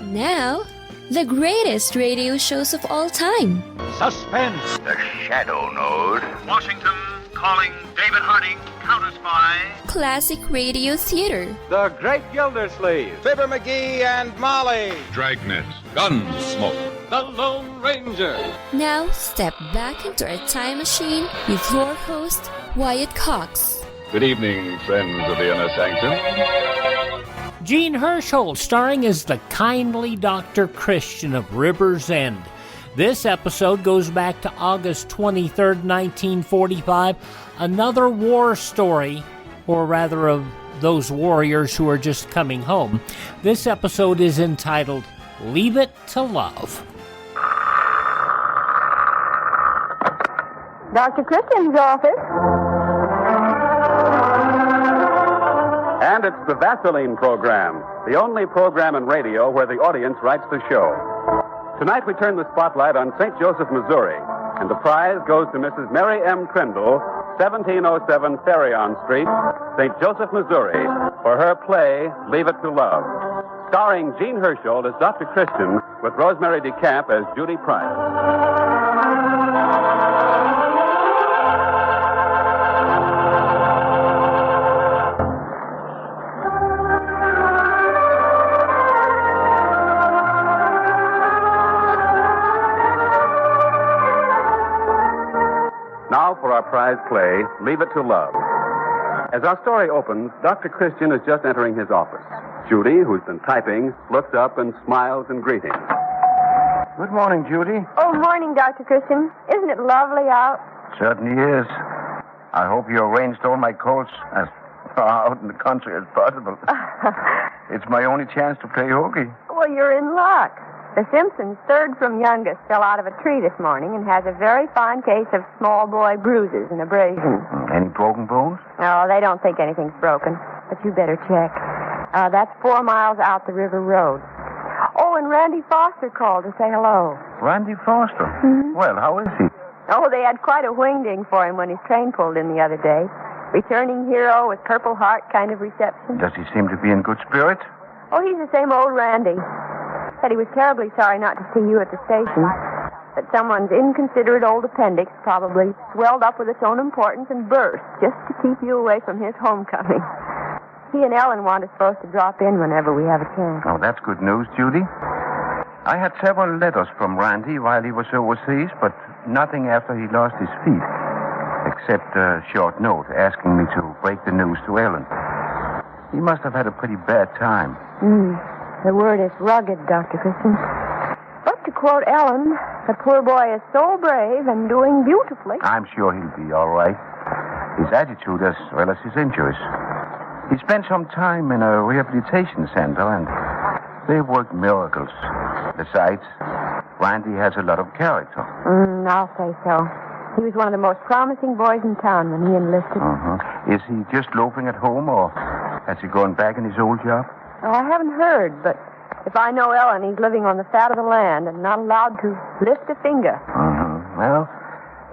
Now, the greatest radio shows of all time. Suspense. The Shadow Node. Washington calling David Harding, counter-spy. Classic radio theater. The Great Gildersleeve. Fibber McGee and Molly. Dragnet. Gunsmoke. The Lone Ranger. Now, step back into our time machine with your host, Wyatt Cox. Good evening, friends of the inner sanctum. Gene-Hersholdt, starring as the kindly Dr. Christian of River's End. This episode goes back to August 23rd, 1945, another war story, or rather of those warriors who are just coming home. This episode is entitled, Leave It to Love. Dr. Christian's office. And it's the Vaseline program, the only program in radio where the audience writes the show. Tonight we turn the spotlight on St. Joseph, Missouri, and the prize goes to Mrs. Mary M. Trindle, 1707 Therion Street, St. Joseph, Missouri, for her play, Leave It to Love, starring Gene-Hersholdt as Dr. Christian with Rosemary DeCamp as Judy Price. Now for our prize play, Leave It to Love. As our story opens, Dr. Christian is just entering his office. Judy, who's been typing, looks up and smiles in greeting. Good morning, Judy. Oh, morning, Dr. Christian. Isn't it lovely out? Certainly is. I hope you arranged all my coats as far out in the country as possible. It's my only chance to play hooky. Well, you're in luck. The Simpsons, third from youngest, fell out of a tree this morning and has a very fine case of small boy bruises and abrasions. Any broken bones? No, they don't think anything's broken, but you better check. That's 4 miles out the river road. Oh, and Randy Foster called to say hello. Randy Foster? Mm-hmm. Well, how is he? Oh, they had quite a wingding for him when his train pulled in the other day. Returning hero with Purple Heart kind of reception. Does he seem to be in good spirits? Oh, he's the same old Randy. Said he was terribly sorry not to see you at the station. That someone's inconsiderate old appendix probably swelled up with its own importance and burst just to keep you away from his homecoming. He and Ellen want us both to drop in whenever we have a chance. Oh, that's good news, Judy. I had several letters from Randy while he was overseas, but nothing after he lost his feet, except a short note asking me to break the news to Ellen. He must have had a pretty bad time. The word is rugged, Dr. Christian. But to quote Ellen, the poor boy is so brave and doing beautifully. I'm sure he'll be all right. His attitude as well as his injuries. He spent some time in a rehabilitation center, and they've worked miracles. Besides, Randy has a lot of character. I'll say so. He was one of the most promising boys in town when he enlisted. Is he just loafing at home, or has he gone back in his old job? Oh, I haven't heard, but if I know Ellen, he's living on the fat of the land and not allowed to lift a finger. Well,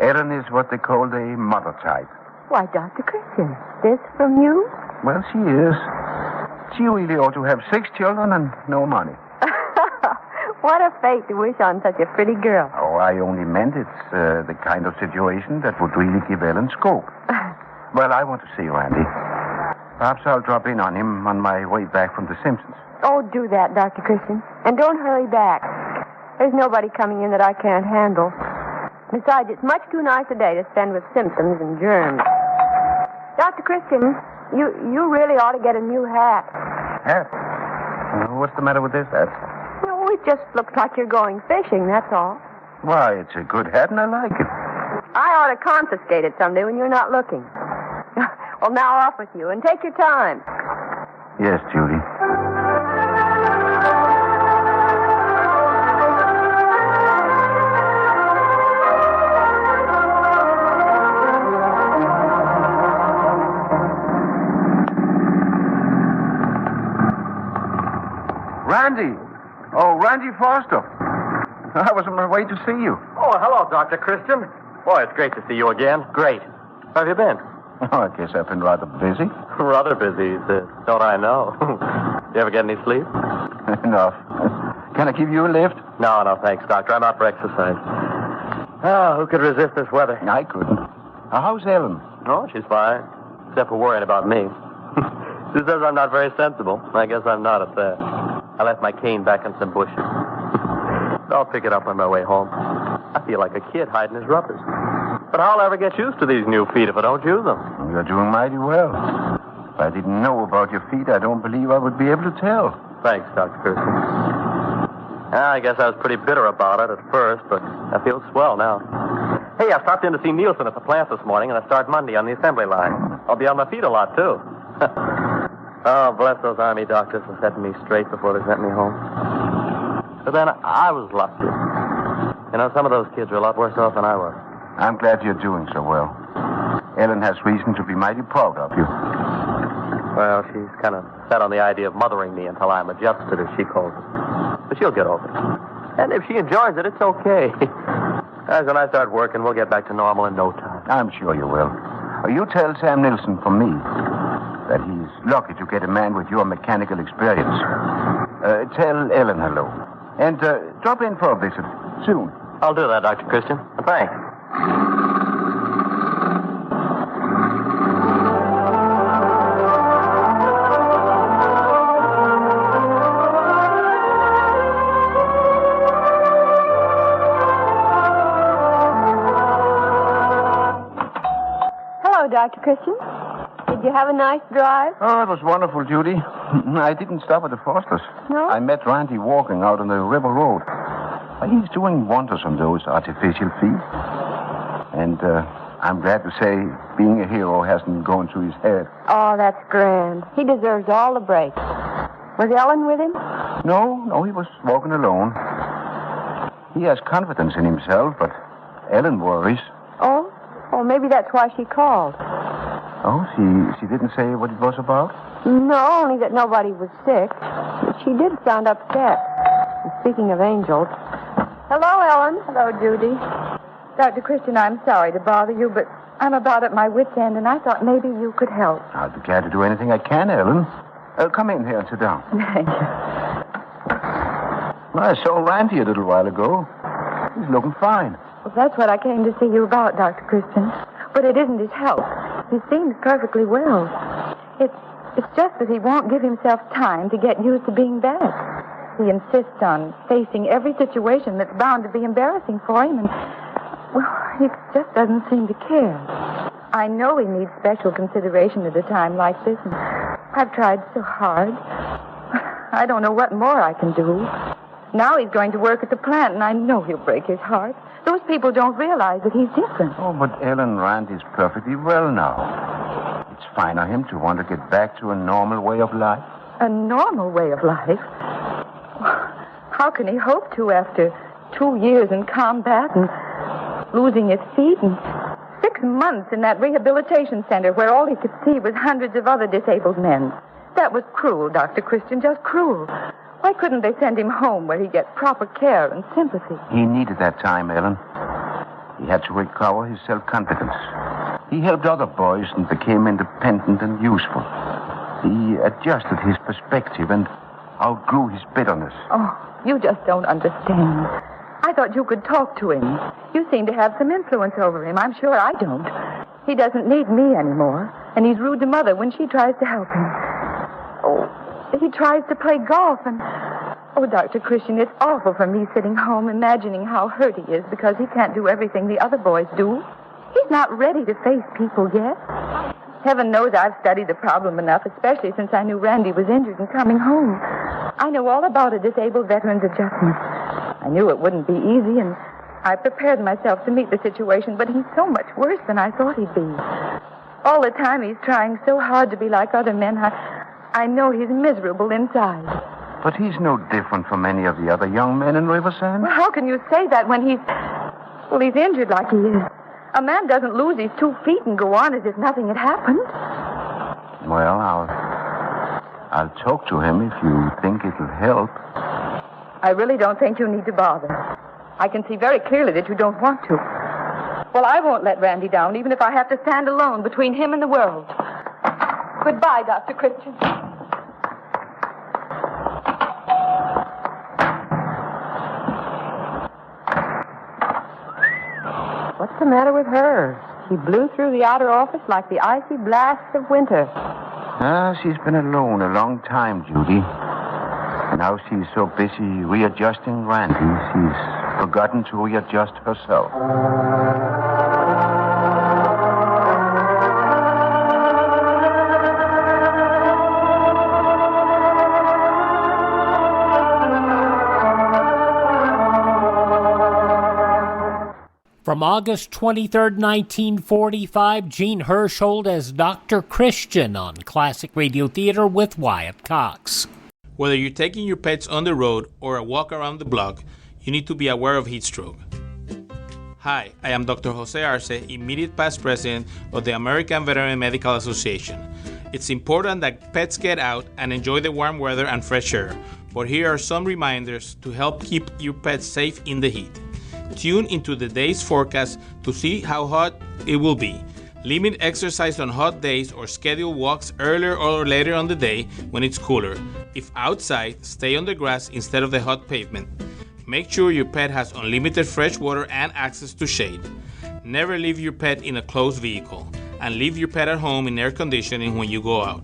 Ellen is what they call the mother type. Why, Dr. Christian, this from you? Well, she is. She really ought to have 6 children and no money. What a fate to wish on such a pretty girl. Oh, I only meant it's the kind of situation that would really give Ellen scope. Well, I want to see Randy. Perhaps I'll drop in on him on my way back from the Simpsons. Oh, do that, Dr. Christian. And don't hurry back. There's nobody coming in that I can't handle. Besides, it's much too nice a day to spend with symptoms and germs. Dr. Christian, you really ought to get a new hat. Hat? What's the matter with this hat? No, it just looks like you're going fishing, that's all. Why, it's a good hat and I like it. I ought to confiscate it someday when you're not looking. Well, now off with you, and take your time. Yes, Judy. Randy! Oh, Randy Foster. I was on my way to see you. Oh, hello, Dr. Christian. Boy, it's great to see you again. Great. How have you been? Oh, I guess I've been rather busy. Rather busy, don't I know? You ever get any sleep? Enough. Can I give you a lift? No, thanks, Doctor. I'm out for exercise. Oh, who could resist this weather? I couldn't. How's Ellen? Oh, she's fine. Except for worrying about me. She says I'm not very sensible. I guess I'm not at that. I left my cane back in some bushes. I'll pick it up on my way home. I feel like a kid hiding his rubbers. But I'll ever get used to these new feet if I don't use them. You're doing mighty well. If I didn't know about your feet, I don't believe I would be able to tell. Thanks, Dr. Kirsten. I guess I was pretty bitter about it at first, but I feel swell now. Hey, I stopped in to see Nielsen at the plant this morning, and I start Monday on the assembly line. I'll be on my feet a lot, too. Oh, bless those Army doctors for setting me straight before they sent me home. But then I was lucky. You know, some of those kids are a lot worse off than I was. I'm glad you're doing so well. Ellen has reason to be mighty proud of you. Well, she's kind of set on the idea of mothering me until I'm adjusted, as she calls it. But she'll get over it. And if she enjoys it, it's okay. As when I start working, we'll get back to normal in no time. I'm sure you will. You tell Sam Nilsson from me that he's lucky to get a man with your mechanical experience. Tell Ellen hello. And drop in for a visit soon. I'll do that, Dr. Christian. Thanks. Hello, Dr. Christian. Did you have a nice drive? Oh, it was wonderful, Judy. I didn't stop at the Fosters. No? I met Randy walking out on the river road. He's doing wonders on those artificial feet. And I'm glad to say being a hero hasn't gone to his head. Oh, that's grand. He deserves all the break. Was Ellen with him? No, he was walking alone. He has confidence in himself, but Ellen worries. Oh, maybe that's why she called. Oh, she didn't say what it was about? No, only that nobody was sick. But she did sound upset. And speaking of angels... Hello, Ellen. Hello, Judy. Dr. Christian, I'm sorry to bother you, but I'm about at my wit's end, and I thought maybe you could help. I'll be glad to do anything I can, Ellen. Come in here and sit down. Thank you. I saw Randy a little while ago. He's looking fine. Well, that's what I came to see you about, Dr. Christian. But it isn't his health. He seems perfectly well. It's just that he won't give himself time to get used to being back. He insists on facing every situation that's bound to be embarrassing for him, and, well, he just doesn't seem to care. I know he needs special consideration at a time like this, and I've tried so hard. I don't know what more I can do. Now he's going to work at the plant, and I know he'll break his heart. Those people don't realize that he's different. Oh, but Ellen Randy's perfectly well now. It's fine of him to want to get back to a normal way of life. A normal way of life? How can he hope to after 2 years in combat and losing his feet and 6 months in that rehabilitation center where all he could see was hundreds of other disabled men? That was cruel, Dr. Christian, just cruel. Why couldn't they send him home where he'd get proper care and sympathy? He needed that time, Ellen. He had to recover his self-confidence. He helped other boys and became independent and useful. He adjusted his perspective and outgrew his bitterness. Oh, you just don't understand. I thought you could talk to him. You seem to have some influence over him. I'm sure I don't. He doesn't need me anymore, and he's rude to Mother when she tries to help him. Oh, he tries to play golf, and... Oh, Dr. Christian, it's awful for me sitting home imagining how hurt he is because he can't do everything the other boys do. He's not ready to face people yet. Heaven knows I've studied the problem enough, especially since I knew Randy was injured and coming home. I know all about a disabled veteran's adjustment. I knew it wouldn't be easy, and I prepared myself to meet the situation, but he's so much worse than I thought he'd be. All the time he's trying so hard to be like other men, I know he's miserable inside. But he's no different from any of the other young men in Riverside. Well, how can you say that when he's injured like he is? A man doesn't lose his 2 feet and go on as if nothing had happened. Well, I'll talk to him if you think it'll help. I really don't think you need to bother. I can see very clearly that you don't want to. Well, I won't let Randy down, even if I have to stand alone between him and the world. Goodbye, Dr. Christian. What's the matter with her? She blew through the outer office like the icy blasts of winter. She's been alone a long time, Judy. Now she's so busy readjusting Randy, she's forgotten to readjust herself. From August 23rd, 1945, Gene-Hersholdt as Dr. Christian on Classic Radio Theater with Wyatt Cox. Whether you're taking your pets on the road or a walk around the block, you need to be aware of heat stroke. Hi, I am Dr. Jose Arce, immediate past president of the American Veterinary Medical Association. It's important that pets get out and enjoy the warm weather and fresh air, but here are some reminders to help keep your pets safe in the heat. Tune into the day's forecast to see how hot it will be. Limit exercise on hot days or schedule walks earlier or later on the day when it's cooler. If outside, stay on the grass instead of the hot pavement. Make sure your pet has unlimited fresh water and access to shade. Never leave your pet in a closed vehicle, and leave your pet at home in air conditioning when you go out.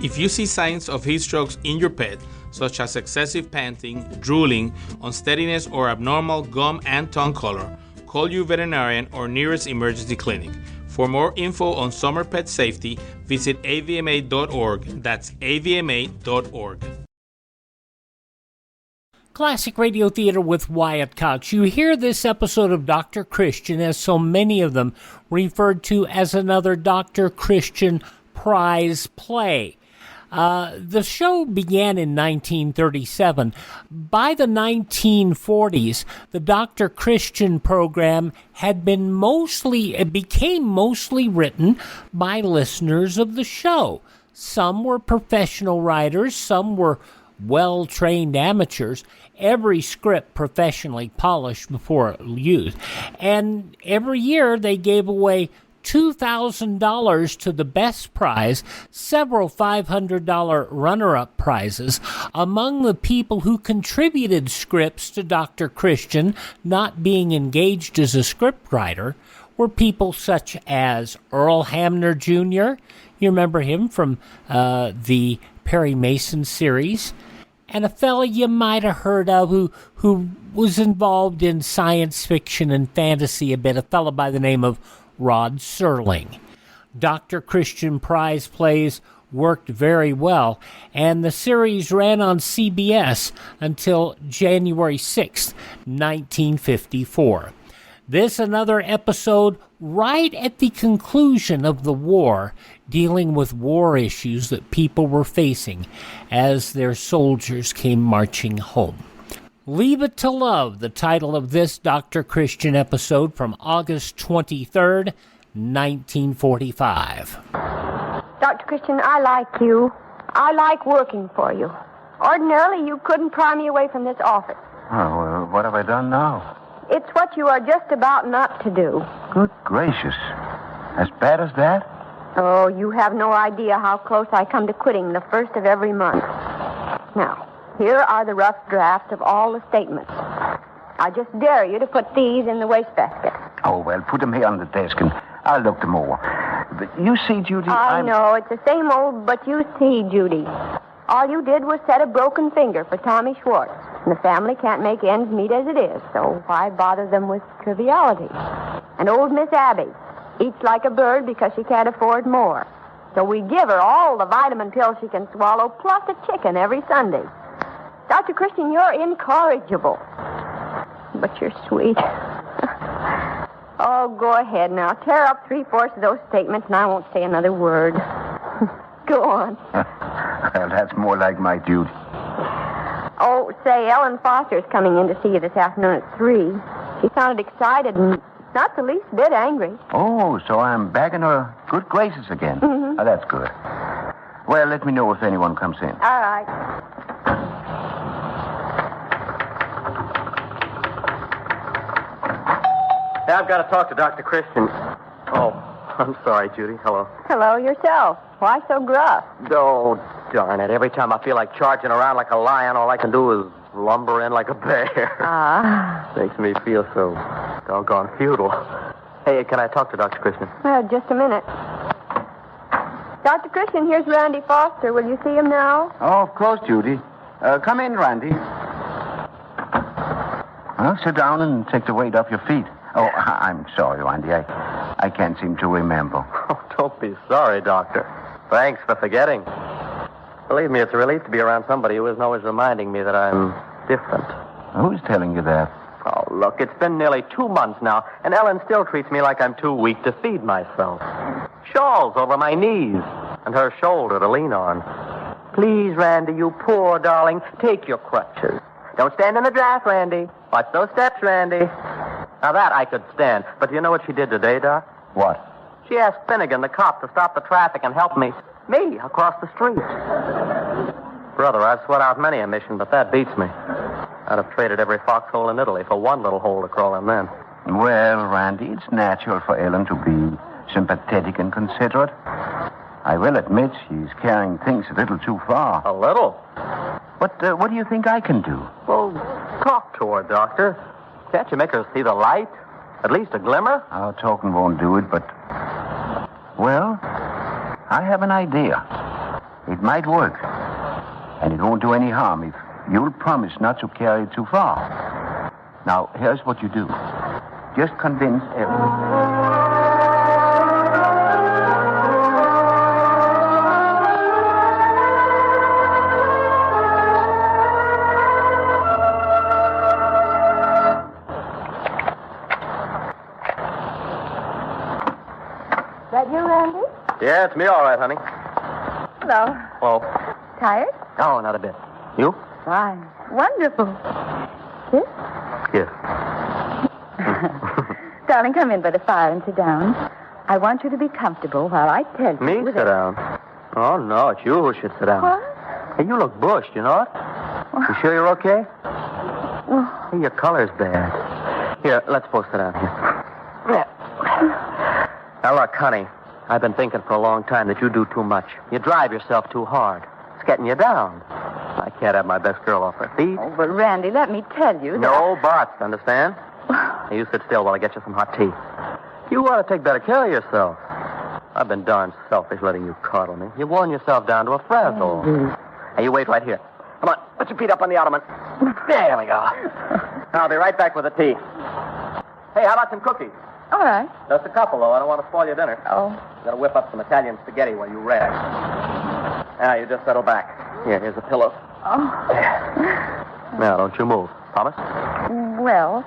If you see signs of heat strokes in your pet, such as excessive panting, drooling, unsteadiness, or abnormal gum and tongue color, call your veterinarian or nearest emergency clinic. For more info on summer pet safety, visit avma.org. That's avma.org. Classic Radio Theater with Wyatt Cox. You hear this episode of Dr. Christian, as so many of them, referred to as another Dr. Christian prize play. The show began in 1937. By the 1940s, the Dr. Christian program became mostly written by listeners of the show. Some were professional writers, some were well-trained amateurs. Every script professionally polished before used. And every year they gave away $2,000 to the best prize, several $500 runner-up prizes. Among the people who contributed scripts to Dr. Christian, not being engaged as a scriptwriter, were people such as Earl Hamner Jr. You remember him from the Perry Mason series. And a fella you might have heard of who was involved in science fiction and fantasy a bit, a fella by the name of Rod Serling. Dr. Christian prize plays worked very well, and the series ran on CBS until January 6, 1954. This another episode right at the conclusion of the war, dealing with war issues that people were facing as their soldiers came marching home. Leave It to Love, the title of this Dr. Christian episode from August 23rd, 1945. Dr. Christian, I like you. I like working for you. Ordinarily, you couldn't pry me away from this office. Oh, well, what have I done now? It's what you are just about not to do. Good gracious. As bad as that? Oh, you have no idea how close I come to quitting the first of every month. Now, here are the rough drafts of all the statements. I just dare you to put these in the wastebasket. Oh, well, put them here on the desk and I'll look them over. But you see, Judy, I know, it's the same old, but you see, Judy. All you did was set a broken finger for Tommy Schwartz. And the family can't make ends meet as it is, so why bother them with triviality? And old Miss Abby eats like a bird because she can't afford more. So we give her all the vitamin pills she can swallow, plus a chicken every Sunday. Dr. Christian, you're incorrigible. But you're sweet. Oh, go ahead now. Tear up 3/4 of those statements, and I won't say another word. Go on. Well, that's more like my duty. Oh, say, Ellen Foster's coming in to see you this afternoon at 3. She sounded excited and not the least bit angry. Oh, so I'm back in her good graces again. Mm-hmm. Oh, that's good. Well, let me know if anyone comes in. All right. Hey, I've got to talk to Dr. Christian. Oh, I'm sorry, Judy. Hello. Hello yourself. Why so gruff? Oh, darn it. Every time I feel like charging around like a lion, all I can do is lumber in like a bear. Ah. Makes me feel so doggone futile. Hey, can I talk to Dr. Christian? Just a minute. Dr. Christian, here's Randy Foster. Will you see him now? Oh, of course, Judy. Come in, Randy. Well, sit down and take the weight off your feet. Oh, I'm sorry, Randy. I can't seem to remember. Oh, don't be sorry, Doctor. Thanks for forgetting. Believe me, it's a relief to be around somebody who isn't always reminding me that I'm different. Who's telling you that? Oh, look, it's been nearly 2 months now, and Ellen still treats me like I'm too weak to feed myself. Shawls over my knees, and her shoulder to lean on. Please, Randy, you poor darling, take your crutches. Don't stand in the draft, Randy. Watch those steps, Randy. Now that I could stand, but do you know what she did today, Doc? What? She asked Finnegan, the cop, to stop the traffic and help me across the street. Brother, I've sweat out many a mission, but that beats me. I'd have traded every foxhole in Italy for one little hole to crawl in then. Well, Randy, it's natural for Ellen to be sympathetic and considerate. I will admit she's carrying things a little too far. A little? What do you think I can do? Well, talk to her, Doctor. Can't you make her see the light? At least a glimmer? Our talking won't do it, but... Well, I have an idea. It might work. And it won't do any harm if you'll promise not to carry it too far. Now, here's what you do. Just convince Ellen. That you, Randy? Yeah, it's me all right, honey. Hello. Well, Tired? oh, not a bit. You? Fine. Wonderful. Kiss? Yes. Darling, come in by the fire and sit down. I want you to be comfortable while I tell you. Me sit down? Oh, no, it's you who should sit down. What? Hey, you look bushed, you know it? You sure you're okay? Well, Hey, your color's bad. Here, let's both sit down here. Yeah. Now, look, honey, I've been thinking for a long time that you do too much. You drive yourself too hard. It's getting you down. I can't have my best girl off her feet. oh, but Randy, let me tell you that... No buts, understand? Now, you sit still while I get you some hot tea. You ought to take better care of yourself. I've been darn selfish letting you coddle me. You've worn yourself down to a frazzle. Hey, you wait right here. Come on, put your feet up on the ottoman. There we go. I'll be right back with the tea. Hey, how about some cookies? All right. Just a couple, though. I don't want to spoil your dinner. Oh. Gotta whip up some Italian spaghetti while you rest. Now, you just settle back. Here's a pillow. Oh. Now, don't you move. Promise? Well,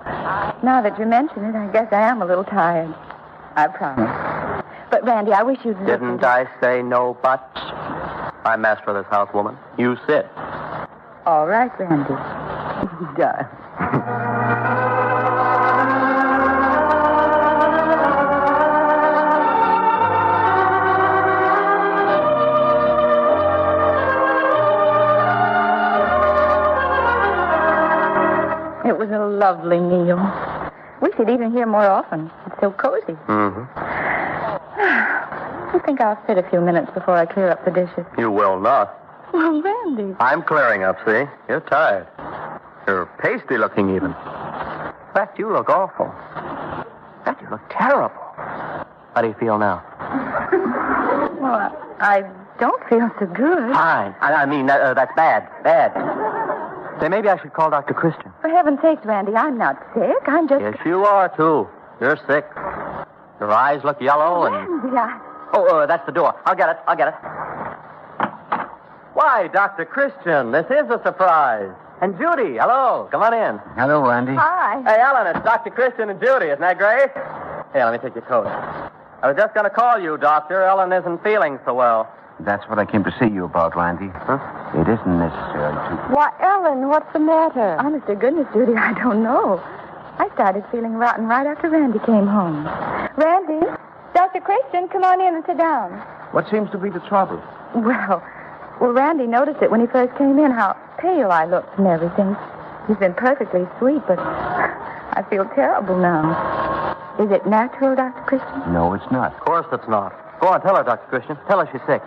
now that you mention it, I guess I am a little tired. I promise. But, Randy, I wish you'd... Didn't I say no buts? I'm master of this house, woman. You sit. All right, Randy. Darling. It was a lovely meal. We should eat in here more often. It's so cozy. Mm-hmm. I think I'll sit a few minutes before I clear up the dishes. You will not. Well, Randy. I'm clearing up, see? You're tired. You're pasty looking even. In fact, you look awful. In fact, you look terrible. How do you feel now? Well, I don't feel so good. Fine. I mean, that's bad. Bad. Say, maybe I should call Dr. Christian. For heaven's sakes, Randy, I'm not sick. I'm just... Yes, you are, too. You're sick. Your eyes look yellow and... Randy, Oh, that's the door. I'll get it. Why, Dr. Christian, this is a surprise. And Judy, hello. Come on in. Hello, Randy. Hi. Hey, Ellen, it's Dr. Christian and Judy. Isn't that great? Hey, let me take your coat. I was just going to call you, Doctor. Ellen isn't feeling so well. That's what I came to see you about, Randy. Huh? It isn't necessary to... Why, Ellen, what's the matter? Honest to goodness, Judy, I don't know. I started feeling rotten right after Randy came home. Randy, Dr. Christian, come on in and sit down. What seems to be the trouble? Well, Randy noticed it when he first came in, how pale I looked and everything. He's been perfectly sweet, but I feel terrible now. Is it natural, Dr. Christian? No, it's not. Of course it's not. Go on, tell her, Dr. Christian. Tell her she's sick.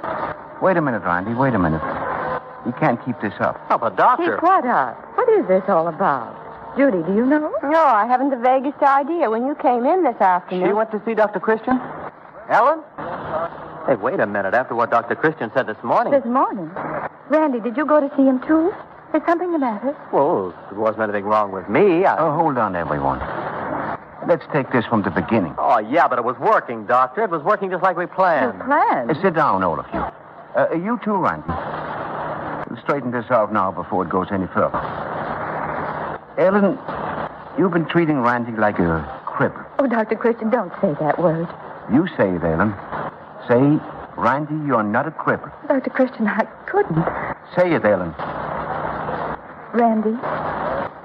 Wait a minute, Randy. You can't keep this up. Oh, but Doctor... Keep what up? What is this all about? Judy, do you know? No, I haven't the vaguest idea. When you came in this afternoon... She went to see Dr. Christian? Ellen? Hey, wait a minute. After what Dr. Christian said this morning... This morning? Randy, did you go to see him, too? Is something the matter? Well, there wasn't anything wrong with me. Oh, hold on, everyone. Let's take this from the beginning. Oh, yeah, but it was working, Doctor. It was working just like we planned. Your plan? Sit down, all of you. You too, Randy. We'll straighten this out now before it goes any further. Ellen, you've been treating Randy like a cripple. Oh, Dr. Christian, don't say that word. You say it, Ellen. Say, Randy, you're not a cripple. Dr. Christian, I couldn't. Say it, Ellen. Randy,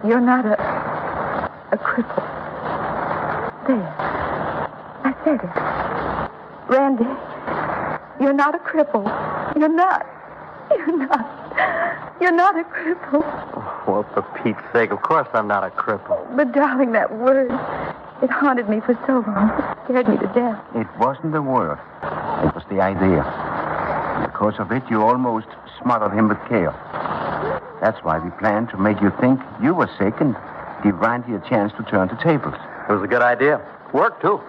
you're not a cripple. There. I said it. Randy, you're not a cripple. You're not. You're not a cripple. Well, for Pete's sake, of course I'm not a cripple. But, darling, that word, it haunted me for so long. It scared me to death. It wasn't the word. It was the idea. Because of it, you almost smothered him with care. That's why we planned to make you think you were sick and give Randy a chance to turn the tables. It was a good idea. Worked, too.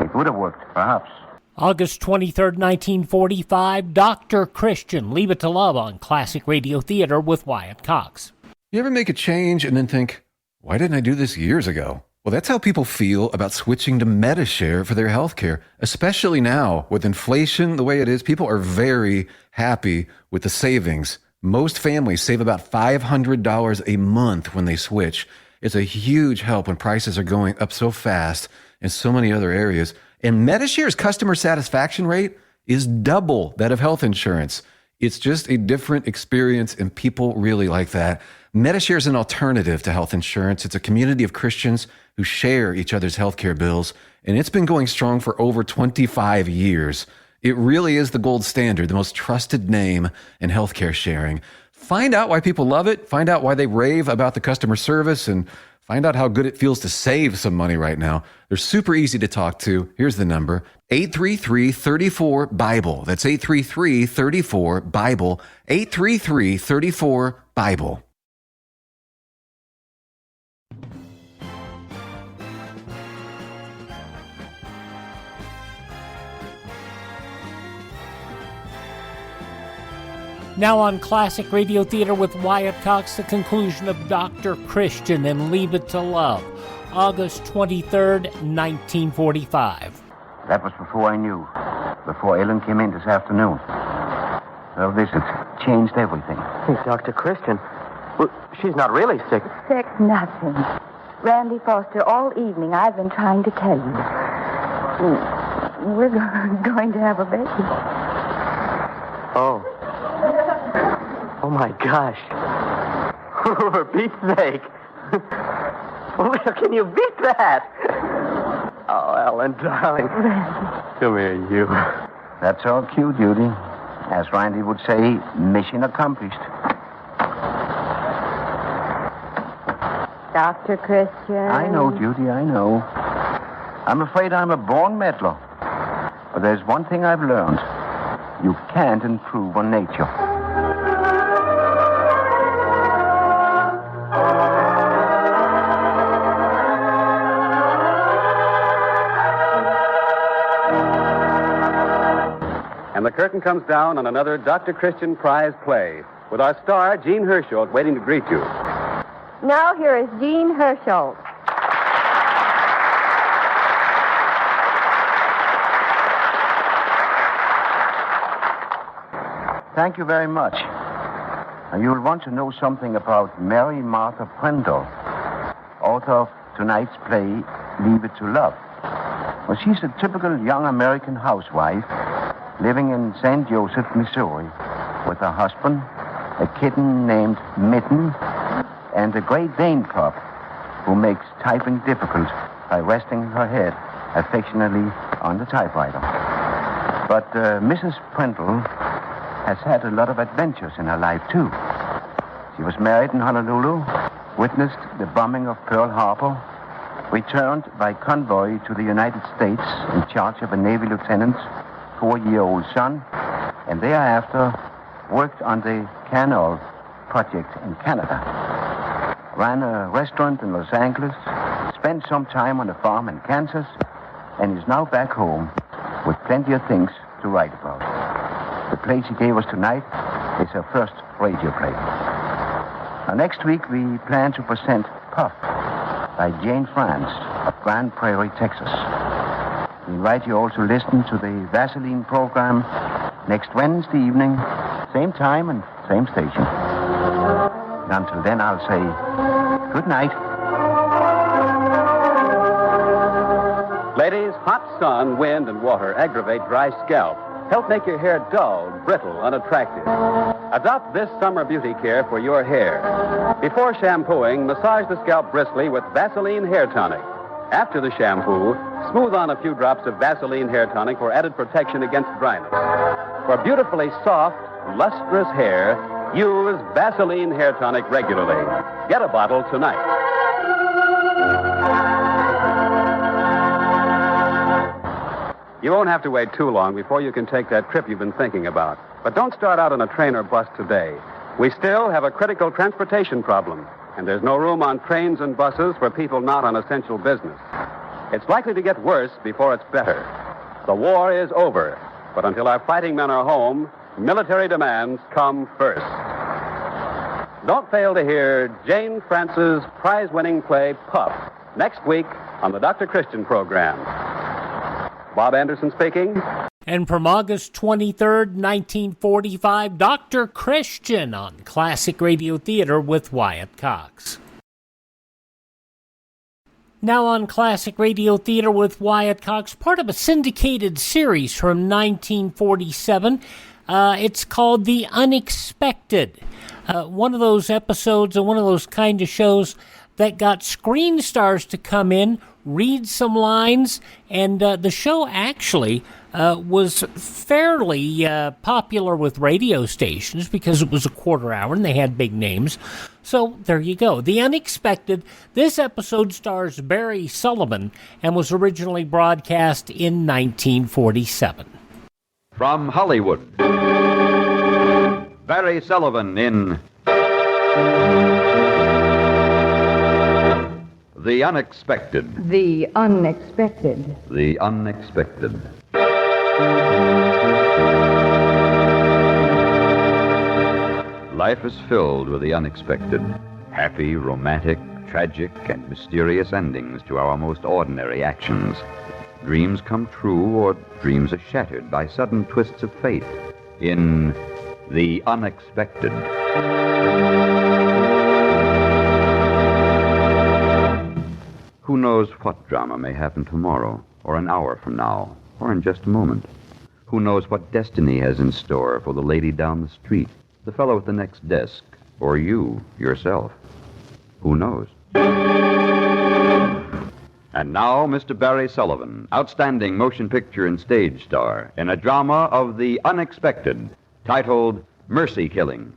It would have worked, perhaps. August 23rd, 1945, Dr. Christian, Leave It to Love on Classic Radio Theater with Wyatt Cox. You ever make a change and then think, why didn't I do this years ago? Well, that's how people feel about switching to Medi-Share for their health care, especially now with inflation the way it is. People are very happy with the savings. Most families save about $500 a month when they switch. It's a huge help when prices are going up so fast in so many other areas. And Medi-Share's customer satisfaction rate is double that of health insurance. It's just a different experience, and people really like that. Medi-Share is an alternative to health insurance. It's a community of Christians who share each other's healthcare bills, and it's been going strong for over 25 years. It really is the gold standard, the most trusted name in healthcare sharing. Find out why people love it, find out why they rave about the customer service, and find out how good it feels to save some money right now. They're super easy to talk to. Here's the number, 833-34-BIBLE. That's 833-34-BIBLE, 833-34-BIBLE. Now on Classic Radio Theater with Wyatt Cox, the conclusion of Dr. Christian and Leave It to Love, August 23rd, 1945. That was before I knew. Before Ellen came in this afternoon. Her visit changed everything. Hey, Dr. Christian, well, she's not really sick. Sick nothing. Randy Foster, all evening I've been trying to tell you. We're going to have a baby. Oh. Oh, my gosh. For Pete's sake. Well, can you beat that? Oh, Ellen, darling. Come here, you. That's all cute, Judy. As Randy would say, mission accomplished. Dr. Christian. I know, Judy, I know. I'm afraid I'm a born meddler. But there's one thing I've learned. You can't improve on nature. And the curtain comes down on another Dr. Christian prize play, with our star, Gene-Hersholdt, waiting to greet you. Now here is Gene-Hersholdt. Thank you very much. Now, you'll want to know something about Mary Martha Prindle, author of tonight's play, Leave It to Love. Well, she's a typical young American housewife living in St. Joseph, Missouri, with her husband, a kitten named Mitten, and a Great Dane pup who makes typing difficult by resting her head affectionately on the typewriter. But Mrs. Prindle has had a lot of adventures in her life, too. She was married in Honolulu, witnessed the bombing of Pearl Harbor, returned by convoy to the United States in charge of a Navy lieutenant's 4-year-old son, and thereafter worked on the Canal project in Canada. ran a restaurant in Los Angeles, spent some time on a farm in Kansas, and is now back home with plenty of things to write about. The place he gave us tonight is her first radio play. Now, next week, we plan to present Puff by Jane France of Grand Prairie, Texas. We invite you all to listen to the Vaseline program next Wednesday evening, same time and same station. And until then, I'll say good night. Ladies, hot sun, wind, and water aggravate dry scalp. Help make your hair dull, brittle, unattractive. Adopt this summer beauty care for your hair. Before shampooing, massage the scalp briskly with Vaseline Hair Tonic. After the shampoo, smooth on a few drops of Vaseline Hair Tonic for added protection against dryness. For beautifully soft, lustrous hair, use Vaseline Hair Tonic regularly. Get a bottle tonight. You won't have to wait too long before you can take that trip you've been thinking about. But don't start out on a train or bus today. We still have a critical transportation problem, and there's no room on trains and buses for people not on essential business. It's likely to get worse before it's better. The war is over, but until our fighting men are home, military demands come first. Don't fail to hear Jane France's prize-winning play, Puff, next week on the Dr. Christian program. Bob Anderson speaking. And from August 23rd, 1945, Dr. Christian on Classic Radio Theater with Wyatt Cox. Now on Classic Radio Theater with Wyatt Cox, part of a syndicated series from 1947. It's called The Unexpected. One of those episodes and one of those kind of shows that got screen stars to come in, read some lines, and the show actually was fairly popular with radio stations because it was a quarter hour and they had big names. So there you go. The Unexpected. This episode stars Barry Sullivan and was originally broadcast in 1947. From Hollywood, Barry Sullivan in The Unexpected. The Unexpected. The Unexpected. Life is filled with the unexpected. Happy, romantic, tragic, and mysterious endings to our most ordinary actions. Dreams come true or dreams are shattered by sudden twists of fate in The Unexpected. Who knows what drama may happen tomorrow, or an hour from now, or in just a moment? Who knows what destiny has in store for the lady down the street, the fellow at the next desk, or you, yourself? Who knows? And now, Mr. Barry Sullivan, outstanding motion picture and stage star, in a drama of the unexpected, titled Mercy Killing.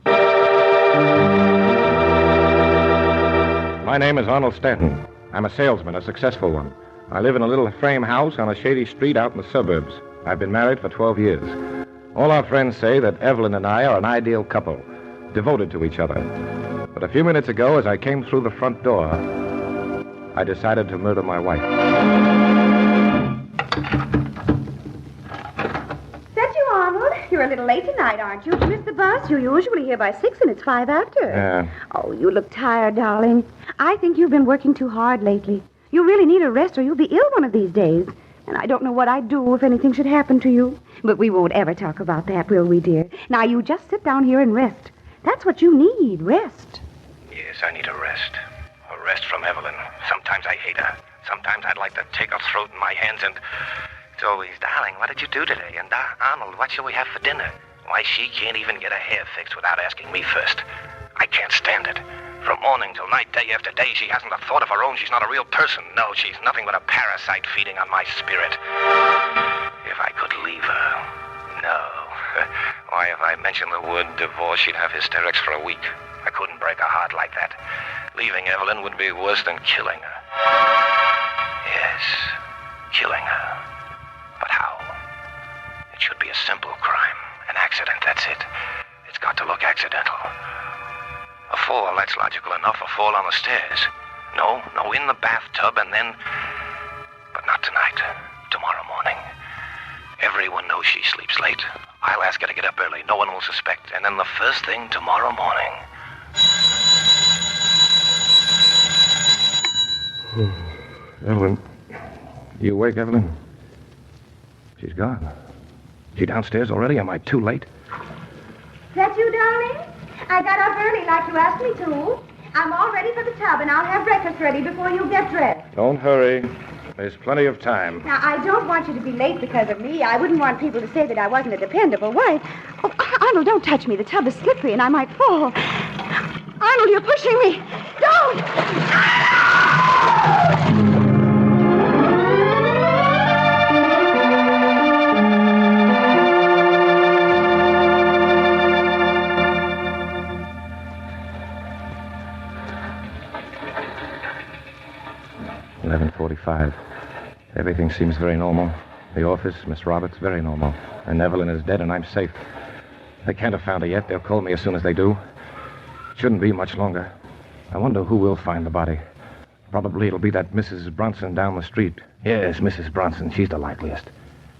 My name is Arnold Stanton. I'm a salesman, a successful one. I live in a little frame house on a shady street out in the suburbs. I've been married for 12 years. All our friends say that Evelyn and I are an ideal couple, devoted to each other. But a few minutes ago, as I came through the front door, I decided to murder my wife. That you, Arnold? You're a little late tonight, aren't you? Did you miss the bus? You're usually here by 6 and it's 5 after. Oh, you look tired, darling. I think you've been working too hard lately. You really need a rest or you'll be ill one of these days. And I don't know what I'd do if anything should happen to you. But we won't ever talk about that, will we, dear? Now, you just sit down here and rest. That's what you need, rest. Yes, I need a rest. A rest from Evelyn. Sometimes I hate her. Sometimes I'd like to take her throat in my hands and... It's always, darling, what did you do today? And, Arnold, what shall we have for dinner? Why, she can't even get her hair fixed without asking me first. I can't stand it. From morning till night, day after day, she hasn't a thought of her own. She's not a real person. No, she's nothing but a parasite feeding on my spirit. If I could leave her. No. Why, if I mentioned the word divorce, she'd have hysterics for a week. I couldn't break her heart like that. Leaving Evelyn would be worse than killing her. Yes, killing her. But how? It should be a simple crime. An accident, that's it. It's got to look accidental. A fall, that's logical enough. A fall on the stairs. No, in the bathtub and then... But not tonight. Tomorrow morning. Everyone knows she sleeps late. I'll ask her to get up early. No one will suspect. And then the first thing tomorrow morning... Evelyn. You awake, Evelyn? She's gone. She downstairs already? Am I too late? That you, darling? I got up early like you asked me to. I'm all ready for the tub, and I'll have breakfast ready before you get dressed. Don't hurry. There's plenty of time. Now, I don't want you to be late because of me. I wouldn't want people to say that I wasn't a dependable wife. Oh, Arnold, don't touch me. The tub is slippery, and I might fall. Arnold, you're pushing me. Don't! 11:45. Everything seems very normal. The office, Miss Roberts, very normal. And Evelyn is dead and I'm safe. They can't have found her yet. They'll call me as soon as they do. Shouldn't be much longer. I wonder who will find the body. Probably it'll be that Mrs. Bronson down the street. Yes, Mrs. Bronson. She's the likeliest.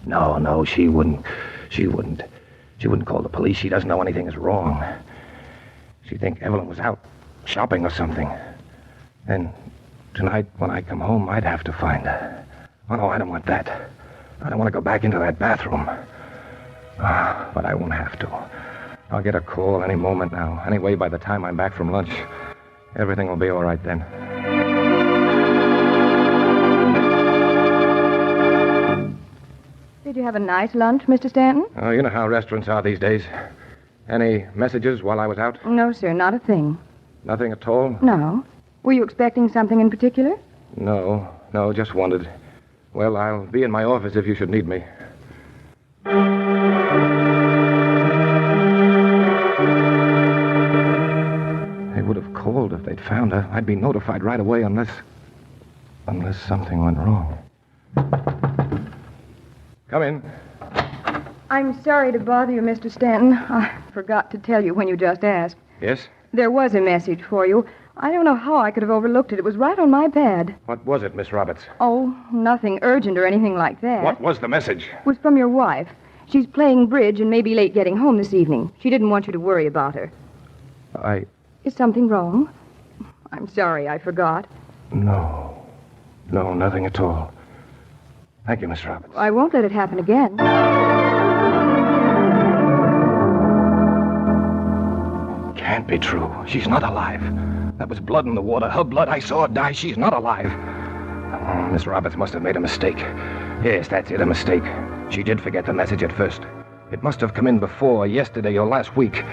No, she wouldn't. She wouldn't call the police. She doesn't know anything is wrong. She'd think Evelyn was out shopping or something. And tonight, when I come home, I'd have to find her. Oh, no, I don't want that. I don't want to go back into that bathroom. But I won't have to. I'll get a call any moment now. Anyway, by the time I'm back from lunch, everything will be all right then. Did you have a nice lunch, Mr. Stanton? Oh, you know how restaurants are these days. Any messages while I was out? No, sir, not a thing. Nothing at all? No. Were you expecting something in particular? No, just wondered. Well, I'll be in my office if you should need me. They would have called if they'd found her. I'd be notified right away unless something went wrong. Come in. I'm sorry to bother you, Mr. Stanton. I forgot to tell you when you just asked. Yes? There was a message for you. I don't know how I could have overlooked it. It was right on my pad. What was it, Miss Roberts? Oh, nothing urgent or anything like that. What was the message? It was from your wife. She's playing bridge and may be late getting home this evening. She didn't want you to worry about her. Is something wrong? I'm sorry, I forgot. No, nothing at all. Thank you, Miss Roberts. I won't let it happen again. Can't be true. She's not alive. That was blood in the water. Her blood. I saw her die. She's not alive. Oh, Miss Roberts must have made a mistake. Yes, that's it, a mistake. She did forget the message at first. It must have come in before, yesterday or last week.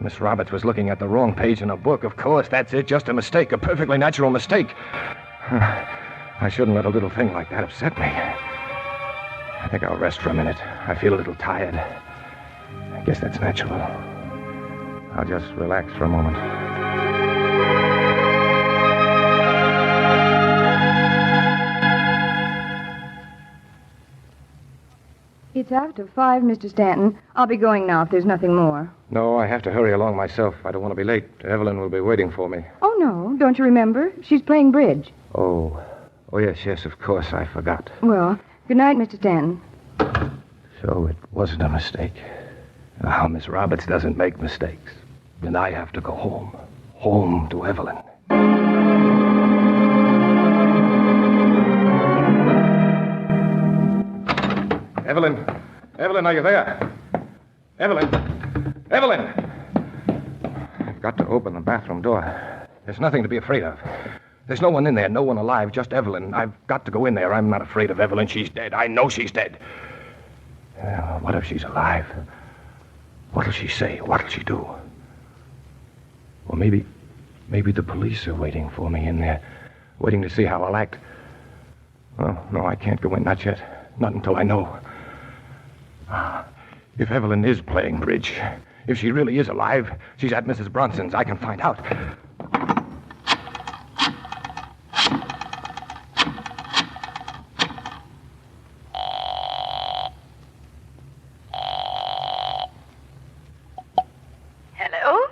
Miss Roberts was looking at the wrong page in her book. Of course, that's it. Just a mistake. A perfectly natural mistake. I shouldn't let a little thing like that upset me. I think I'll rest for a minute. I feel a little tired. I guess that's natural. I'll just relax for a moment. It's after 5, Mr. Stanton. I'll be going now if there's nothing more. No, I have to hurry along myself. I don't want to be late. Evelyn will be waiting for me. Oh, no. Don't you remember? She's playing bridge. Oh, yes, of course. I forgot. Well, good night, Mr. Stanton. So it wasn't a mistake. Now, Miss Roberts doesn't make mistakes. And I have to go home. Home to Evelyn. Evelyn, are you there? Evelyn! I've got to open the bathroom door. There's nothing to be afraid of. There's no one in there, no one alive, just Evelyn. I've got to go in there. I'm not afraid of Evelyn. She's dead. I know she's dead. What if she's alive? What'll she say? What'll she do? Or maybe the police are waiting for me in there, waiting to see how I'll act. Well, no, I can't go in, not yet. Not until I know. If Evelyn is playing bridge, if she really is alive, she's at Mrs. Bronson's. I can find out. Hello?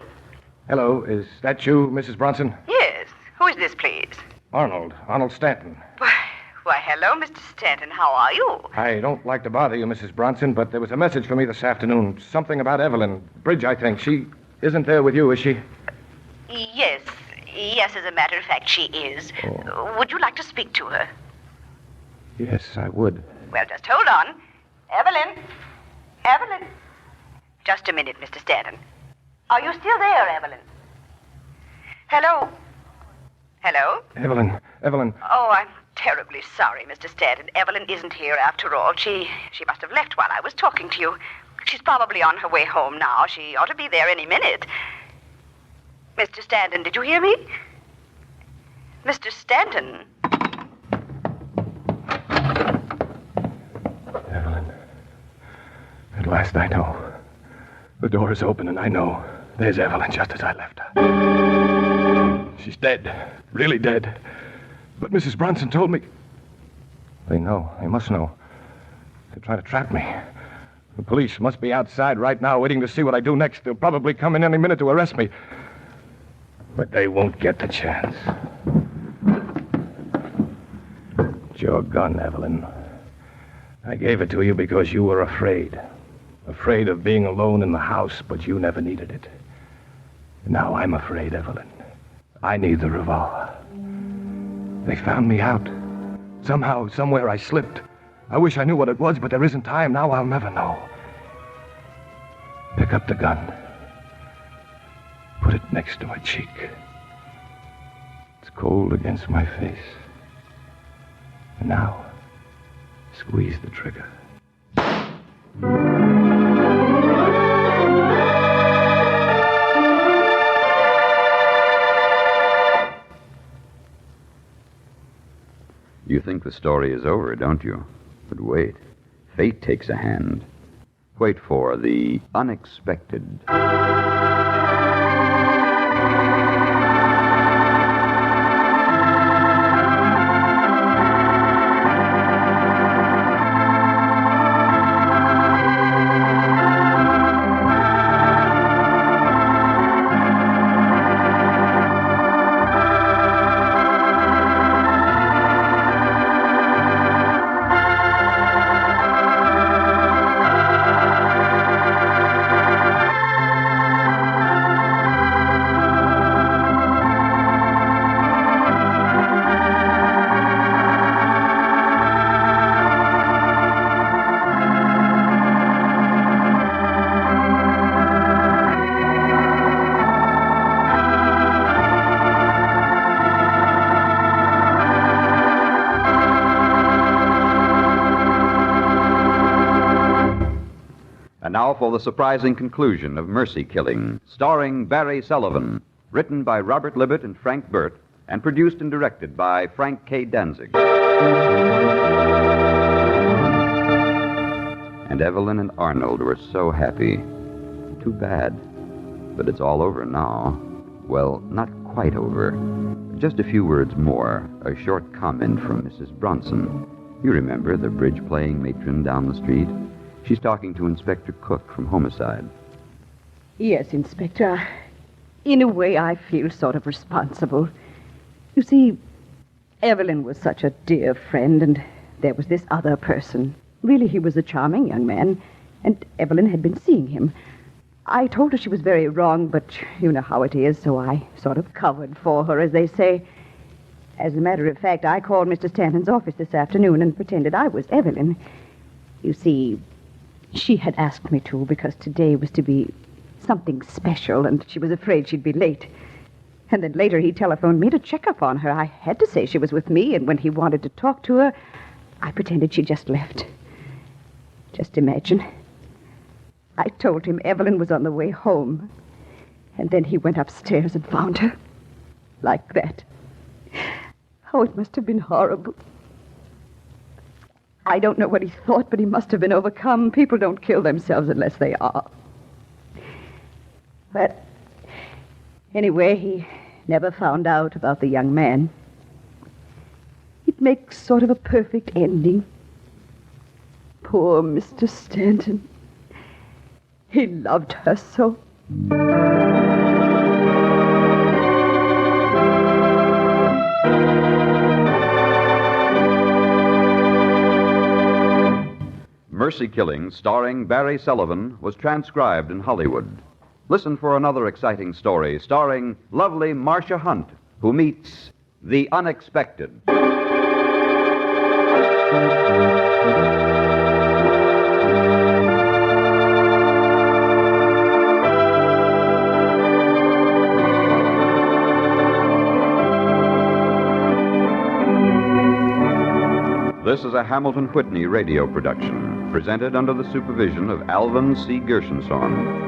Hello, is that you, Mrs. Bronson? Yes. Who is this, please? Arnold Stanton. Why, hello, Mr. Stanton. How are you? I don't like to bother you, Mrs. Bronson, but there was a message for me this afternoon. Something about Evelyn. Bridge, I think. She isn't there with you, is she? Yes. Yes, as a matter of fact, she is. Oh. Would you like to speak to her? Yes, I would. Well, just hold on. Evelyn? Evelyn? Just a minute, Mr. Stanton. Are you still there, Evelyn? Hello? Hello? Evelyn. Oh, I'm terribly sorry, Mr. Stanton. Evelyn isn't here after all. She must have left while I was talking to you. She's probably on her way home now. She ought to be there any minute. Mr. Stanton, did you hear me? Mr. Stanton? Evelyn. At last I know. The door is open and I know. There's Evelyn just as I left her. She's dead. Really dead. But Mrs. Bronson told me... They know. They must know. They're trying to trap me. The police must be outside right now waiting to see what I do next. They'll probably come in any minute to arrest me. But they won't get the chance. It's your gun, Evelyn. I gave it to you because you were afraid. Afraid of being alone in the house, but you never needed it. Now I'm afraid, Evelyn. I need the revolver. They found me out. Somehow, somewhere I slipped. I wish I knew what it was, but there isn't time. Now I'll never know. Pick up the gun. Put it next to my cheek. It's cold against my face. And now, squeeze the trigger. You think the story is over, don't you? But wait. Fate takes a hand. Wait for the unexpected. Now for the surprising conclusion of Mercy Killing, starring Barry Sullivan, written by Robert Libet and Frank Burt, and produced and directed by Frank K. Danzig. And Evelyn and Arnold were so happy. Too bad. But it's all over now. Well, not quite over. Just a few words more. A short comment from Mrs. Bronson. You remember the bridge-playing matron down the street? She's talking to Inspector Cook from Homicide. Yes, Inspector. In a way, I feel sort of responsible. You see, Evelyn was such a dear friend, and there was this other person. Really, he was a charming young man, and Evelyn had been seeing him. I told her she was very wrong, but you know how it is, so I sort of covered for her, as they say. As a matter of fact, I called Mr. Stanton's office this afternoon and pretended I was Evelyn. You see, she had asked me to because today was to be something special, and she was afraid she'd be late. And then later he telephoned me to check up on her. I had to say she was with me, and when he wanted to talk to her, I pretended she just left. Just imagine. I told him Evelyn was on the way home, and then he went upstairs and found her. Like that. Oh, it must have been horrible. I don't know what he thought, but he must have been overcome. People don't kill themselves unless they are. But anyway, he never found out about the young man. It makes sort of a perfect ending. Poor Mr. Stanton. He loved her so. Mercy Killing, starring Barry Sullivan, was transcribed in Hollywood. Listen for another exciting story starring lovely Marcia Hunt, who meets the unexpected. This is a Hamilton Whitney radio production, presented under the supervision of Alvin C. Gershenson.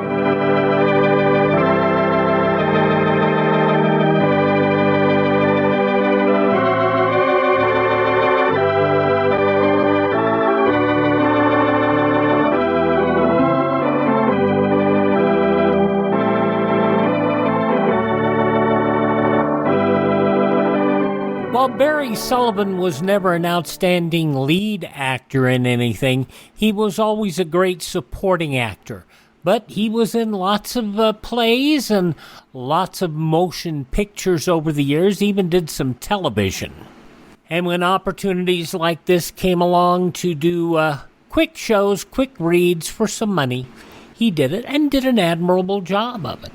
While Barry Sullivan was never an outstanding lead actor in anything, he was always a great supporting actor. But he was in lots of plays and lots of motion pictures over the years, even did some television. And when opportunities like this came along to do quick shows, quick reads for some money, he did it and did an admirable job of it.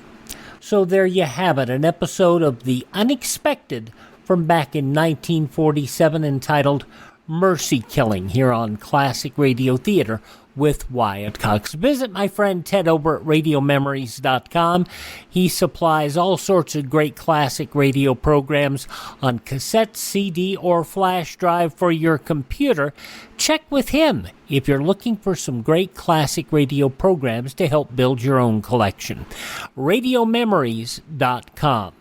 So there you have it, an episode of The Unexpected from back in 1947 entitled Mercy Killing here on Classic Radio Theater with Wyatt Cox. Visit my friend Ted over at RadioMemories.com. He supplies all sorts of great classic radio programs on cassette, CD, or flash drive for your computer. Check with him if you're looking for some great classic radio programs to help build your own collection. RadioMemories.com.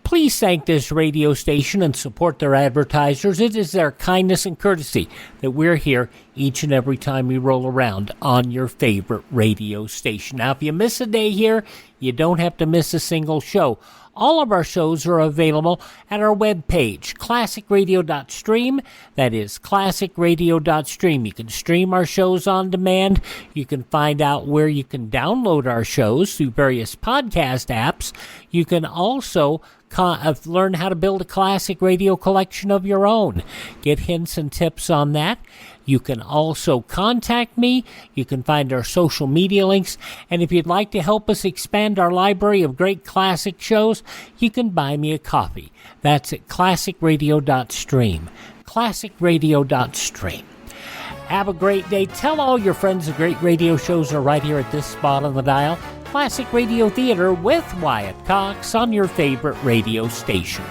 Please thank this radio station and support their advertisers. It is their kindness and courtesy that we're here each and every time we roll around on your favorite radio station. Now, if you miss a day here, you don't have to miss a single show. All of our shows are available at our webpage, classicradio.stream. That is classicradio.stream. You can stream our shows on demand. You can find out where you can download our shows through various podcast apps. You can also learn how to build a classic radio collection of your own. Get hints and tips on that. You can also contact me. You can find our social media links. And if you'd like to help us expand our library of great classic shows, you can buy me a coffee. That's at classicradio.stream. Classicradio.stream. Have a great day. Tell all your friends the great radio shows are right here at this spot on the dial. Classic Radio Theater with Wyatt Cox on your favorite radio station.